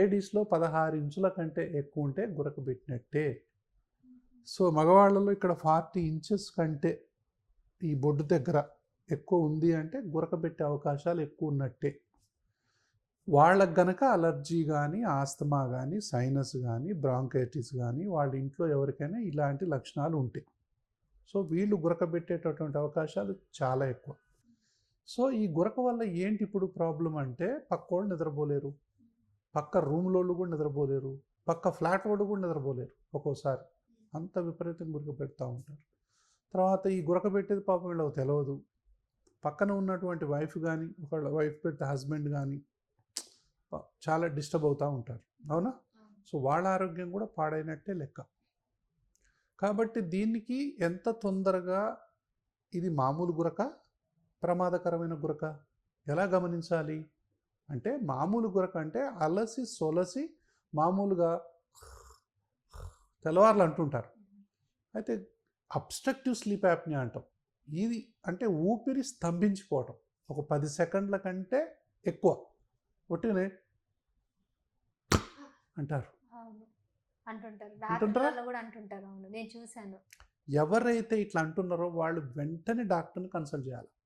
లేడీస్‌లో 16 ఇంచుల కంటే ఎక్కువ ఉంటే గురకబెట్టినట్టే. సో, మగవాళ్ళలో ఇక్కడ 40 ఇంచెస్ కంటే ఈ బొడ్డు దగ్గర ఎక్కువ ఉంది అంటే గురకబెట్టే అవకాశాలు ఎక్కువ ఉన్నట్టే. వాళ్ళకి గనక అలర్జీ గానీ, ఆస్తమా గానీ, సైనస్ గానీ, బ్రాంకైటిస్ గానీ వాళ్ళ ఇంట్లో ఎవరికైనా ఇలాంటి లక్షణాలు ఉంటాయి. సో, వీళ్ళు గురకబెట్టేటటువంటి అవకాశాలు చాలా ఎక్కువ. సో, ఈ గురక వల్ల ఏంటి ఇప్పుడు ప్రాబ్లమ్ అంటే పక్కోళ్ళు నిద్రపోలేరు. పక్క రూమ్‌లోళ్ళు కూడా నిద్రపోలేరు. పక్క ఫ్లాట్ వోడు కూడా నిద్రపోలేరు ఒక్కోసారి. అంత విపరీతంగా గురకబెడతా ఉంటారు. తర్వాత ఈ గురకబెట్టేది పాపం వీళ్ళకి తెలవదు. పక్కన ఉన్నటువంటి వైఫ్ గానీ, ఒకవేళ వైఫ్ పెడితే హస్బెండ్ గానీ చాలా డిస్టర్బ్ అవుతా ఉంటారు. అవునా? సో, వాళ్ళ ఆరోగ్యం కూడా పాడైనట్టే లెక్క. కాబట్టి దీనికి ఎంత తొందరగా ఇది మామూలు గురక, ప్రమాదకరమైన గురక ఎలా గమనించాలి? అంటే మామూలు గురక అంటే అలసి సొలసి మామూలుగా తెల్లవార్లు అంటుంటారు. అయితే అబ్స్ట్రక్టివ్ స్లీప్ యాప్నియా అంటాం. ఇది అంటే ఊపిరి స్తంభించిపోవటం. ఒక 10 సెకండ్ల కంటే ఎక్కువ ఒట్టిగానే అంటారు. అంటుంటారు. అంటుంటారా? డాక్టర్లు కూడా అంటుంటారు. అవును, నేను చూశాను. ఎవరైతే ఇట్లా అంటున్నారో వాళ్ళు వెంటనే డాక్టర్ని కన్సల్ట్ చేయాలి.